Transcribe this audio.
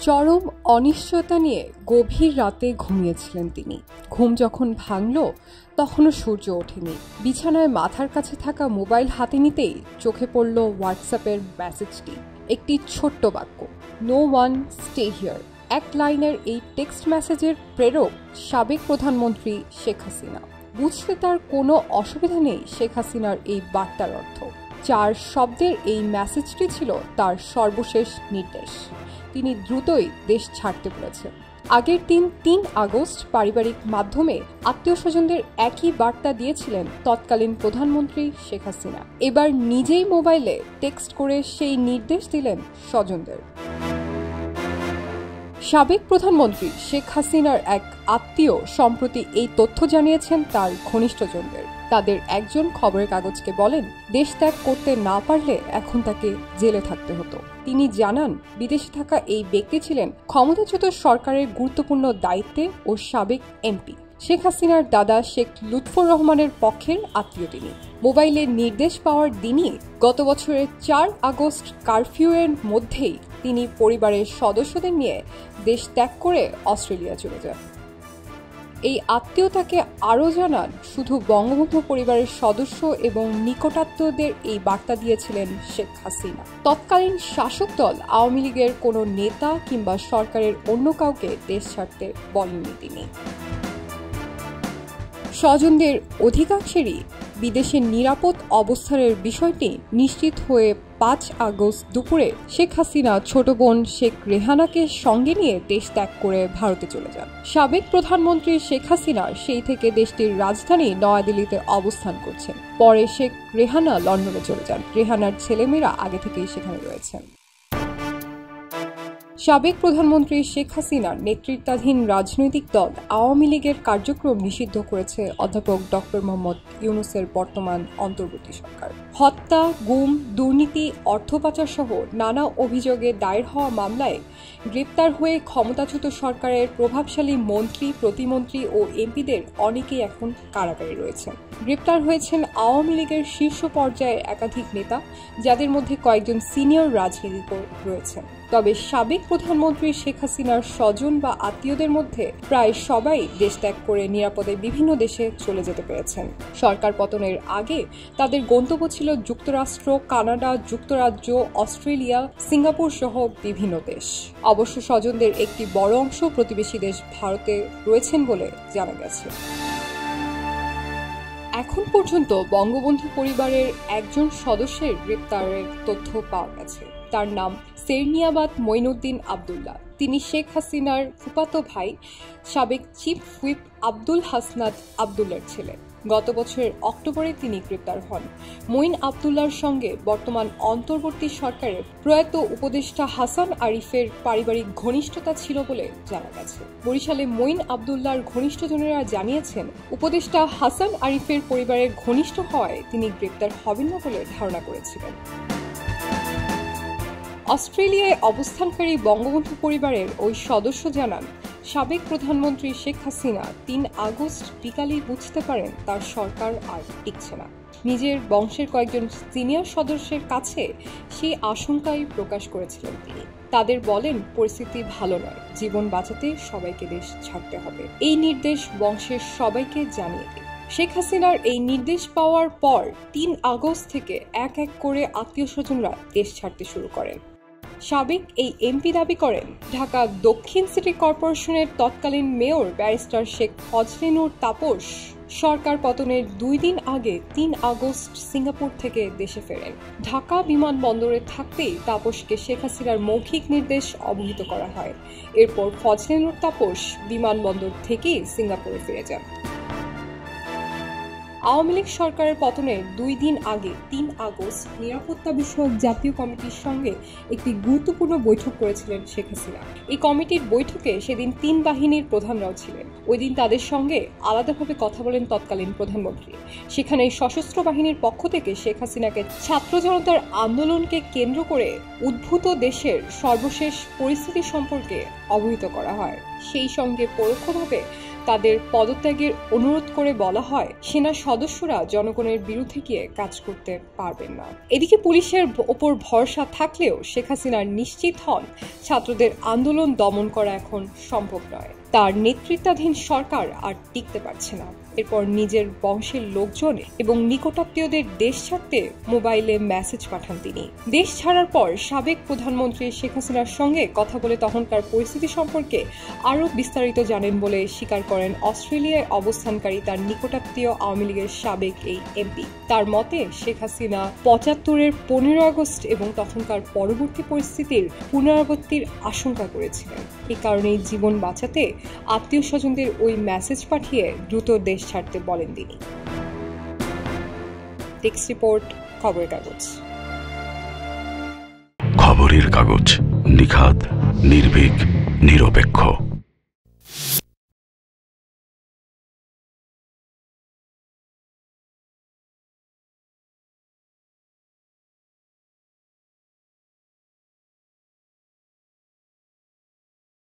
চরম অনিশ্চয়তা নিয়ে গভীর রাতে ঘুমিয়েছিলেন তিনি। ঘুম যখন ভাঙল তখনও সূর্য ওঠেনি। বিছানায় মাথার কাছে থাকা মোবাইল হাতে নিতেই চোখে পড়ল হোয়াটসঅ্যাপের মেসেজটি। একটি ছোট্ট বাক্য, নো ওয়ান স্টে হিয়ার। এক লাইনের এই টেক্সট মেসেজের প্রেরক সাবেক প্রধানমন্ত্রী শেখ হাসিনা। বুঝতে তার কোনো অসুবিধা নেই শেখ হাসিনার এই বার্তার অর্থ। 4 শব্দের এই মেসেজটি ছিল তার সর্বশেষ নির্দেশ। তিনি দ্রুতই দেশ ছাড়তে বলেছেন। আগের দিন 3 আগস্ট পারিবারিক মাধ্যমে আত্মীয় স্বজনদের একই বার্তা দিয়েছিলেন তৎকালীন প্রধানমন্ত্রী শেখ হাসিনা। এবার নিজেই মোবাইলে টেক্সট করে সেই নির্দেশ দিলেন স্বজনদের। সাবেক প্রধানমন্ত্রী শেখ হাসিনার এক আত্মীয় সম্প্রতি এই তথ্য জানিয়েছেন তার ঘনিষ্ঠজনদের। তাদের একজন খবরের কাগজকে বলেন, দেশ ত্যাগ করতে না পারলে এখন তাকে জেলে থাকতে হতো। তিনি জানান, বিদেশে থাকা এই ব্যক্তি ছিলেন ক্ষমতাচ্যুত সরকারের গুরুত্বপূর্ণ দায়িত্বে ও সাবেক এমপি। শেখ হাসিনার দাদা শেখ লুৎফর রহমানের পক্ষের আত্মীয় তিনি। মোবাইলে নির্দেশ পাওয়ার দিনই গত বছরের 4 আগস্ট কারফিউয়ের মধ্যেই তিনি পরিবারের সদস্যদের নিয়ে দেশ ত্যাগ করে অস্ট্রেলিয়া চলে যান। এই আত্মীয় তাকে আরও জানান, শুধু বঙ্গবন্ধু পরিবারের সদস্য এবং নিকটাত্মীয়দের এই বার্তা দিয়েছিলেন শেখ হাসিনা। তৎকালীন শাসক দল আওয়ামী লীগের কোনো নেতা কিংবা সরকারের অন্য কাউকে দেশ ছাড়তে বলেননি তিনি। স্বজনদের অধিকাংশেরই বিদেশের নিরাপদ অবস্থানের বিষয়টি নিশ্চিত হয়ে 5 আগস্ট দুপুরে শেখ হাসিনা ছোট বোন শেখ রেহানাকে সঙ্গে নিয়ে দেশ ত্যাগ করে ভারতে চলে যান। সাবেক প্রধানমন্ত্রী শেখ হাসিনা সেই থেকে দেশটির রাজধানী নয়াদিল্লিতে অবস্থান করছেন। পরে শেখ রেহানা লন্ডনে চলে যান। রেহানার ছেলেমেয়েরা আগে থেকেই সেখানে রয়েছেন। সাবেক প্রধানমন্ত্রী শেখ হাসিনার নেতৃত্বাধীন রাজনৈতিক দল আওয়ামী লীগের কার্যক্রম নিষিদ্ধ করেছে অধ্যাপক ডক্টর মোহাম্মদ ইউনূসের বর্তমান অন্তর্বর্তী সরকার। হত্যা, গুম, দুর্নীতি, অর্থ পাচার সহ নানা অভিযোগে দায়ের হওয়া মামলায় গ্রেপ্তার হয়ে ক্ষমতাচ্যুত সরকারের প্রভাবশালী মন্ত্রী, প্রতিমন্ত্রী ও এমপিদের অনেকেই এখন কারাগারে রয়েছেন। গ্রেপ্তার হয়েছেন আওয়ামী লীগের শীর্ষ পর্যায়ের একাধিক নেতা, যাদের মধ্যে কয়েকজন সিনিয়র রাজনীতিকও রয়েছেন। তবে সাবেক প্রধানমন্ত্রী শেখ হাসিনার স্বজন বা আত্মীয়দের মধ্যে প্রায় সবাই দেশ ত্যাগ করে নিরাপদে বিভিন্ন দেশে চলে যেতে পেরেছেন। সরকার পতনের আগে তাদের গন্তব্য ছিল যুক্তরাষ্ট্র, কানাডা, যুক্তরাজ্য, অস্ট্রেলিয়া, সিঙ্গাপুর সহ বিভিন্ন দেশ। অবশ্য স্বজনদের একটি বড় অংশ প্রতিবেশী দেশ ভারতে রয়েছেন বলে জানা গেছে। এখন পর্যন্ত বঙ্গবন্ধু পরিবারের একজন সদস্যের গ্রেপ্তারের তথ্য পাওয়া গেছে। তার নাম সেরনিয়াবাদ মঈনুদ্দিন আবদুল্লাহ। তিনি শেখ হাসিনার ফুফাতো ভাই সাবেক চিফ হুইপ আব্দুল হাসনাত আবদুল্লার ছেলে। গত বছরের অক্টোবরে তিনি গ্রেপ্তার হন। মঈন আবদুল্লার সঙ্গে বর্তমান অন্তর্বর্তী সরকারের প্রয়াত উপদেষ্টা হাসান আরিফের পারিবারিক ঘনিষ্ঠতা ছিল বলে জানা গেছে। বরিশালে মঈন আবদুল্লার ঘনিষ্ঠজনেরা জানিয়েছেন, উপদেষ্টা হাসান আরিফের পরিবারের ঘনিষ্ঠ হওয়ায় তিনি গ্রেপ্তার হবেন না বলে ধারণা করেছিলেন। অস্ট্রেলিয়ায় অবস্থানকারী বঙ্গবন্ধু পরিবারের ওই সদস্য জানান, সাবেক প্রধানমন্ত্রী শেখ হাসিনা 3 আগস্ট বিকালেই বুঝতে পারেন তার সরকার আর টিকছে না। নিজের বংশের কয়েকজন সিনিয়র সদস্যের কাছে সেই আশঙ্কাই প্রকাশ করেছিলেন তিনি। তাদের বলেন, পরিস্থিতি ভালো নয়, জীবন বাঁচাতে সবাইকে দেশ ছাড়তে হবে। এই নির্দেশ বংশের সবাইকে জানিয়ে দিন। শেখ হাসিনার এই নির্দেশ পাওয়ার পর 3 আগস্ট থেকে এক এক করে আত্মীয় স্বজনরা দেশ ছাড়তে শুরু করেন। সাবেক এই এমপি দাবি করেন, ঢাকা দক্ষিণ সিটি কর্পোরেশনের তৎকালীন মেয়র ব্যারিস্টার শেখ ফজলে নূর তাপস সরকার পতনের 2 দিন আগে 3 আগস্ট সিঙ্গাপুর থেকে দেশে ফেরেন। ঢাকা বিমানবন্দরে থাকতেই তাপসকে শেখ হাসিনার মৌখিক নির্দেশ অবহিত করা হয়। এরপর ফজলে নূর তাপস বিমানবন্দর থেকেই সিঙ্গাপুরে ফিরে যান। আওয়ামী লীগ সরকারের পতনের 2 দিন আগে 3 আগস্ট নিরাপত্তা বিষয়ক জাতীয় কমিটির সঙ্গে একটি গুরুত্বপূর্ণ বৈঠক করেছিলেন শেখ হাসিনা। এই কমিটির বৈঠকে সেদিন 3 বাহিনীর প্রধানরাও ছিলেন। ওই দিন তাদের সঙ্গে আলাদাভাবে কথা বলেন তৎকালীন প্রধানমন্ত্রী। সেখানে সশস্ত্র বাহিনীর পক্ষ থেকে শেখ হাসিনাকে ছাত্র জনতার আন্দোলনকে কেন্দ্র করে উদ্ভূত দেশের সর্বশেষ পরিস্থিতি সম্পর্কে অবহিত করা হয়। সেই সঙ্গে পরোক্ষভাবে তাদের পদত্যাগের অনুরোধ করে বলা হয় সেনা সদস্যরা জনগণের বিরুদ্ধে গিয়ে কাজ করতে পারবেন না। এদিকে পুলিশের ওপর ভরসা থাকলেও শেখ হাসিনা নিশ্চিত হন ছাত্রদের আন্দোলন দমন করা এখন সম্ভব নয়। তার নেতৃত্বাধীন সরকার আর টিকতে পারছে না। এরপর নিজের বংশের লোকজন এবং নিকটাত্মীয়দের দেশ ছাড়তে মোবাইলে মেসেজ পাঠান তিনি। দেশ ছাড়ার পর সাবেক প্রধানমন্ত্রী শেখ হাসিনার সঙ্গে কথা বলে তখনকার পরিস্থিতি সম্পর্কে আরও বিস্তারিত জানেন বলে স্বীকার করেন অস্ট্রেলিয়ায় অবস্থানকারী তার নিকটাত্মীয় আওয়ামী লীগের সাবেক এই এমপি। তার মতে শেখ হাসিনা ৭৫-এর ১৫ আগস্ট এবং তখনকার পরবর্তী পরিস্থিতির পুনরাবৃত্তির আশঙ্কা করেছিলেন। এ কারণেই জীবন বাঁচাতে আত্মীয় স্বজনদের ওই মেসেজ পাঠিয়ে দ্রুত দেশ ছাড়তে বলেন তিনি। টেক্সট রিপোর্ট, খবরের কাগজ। খবরের কাগজ, নিখাত, নির্ভীক, নিরপেক্ষ।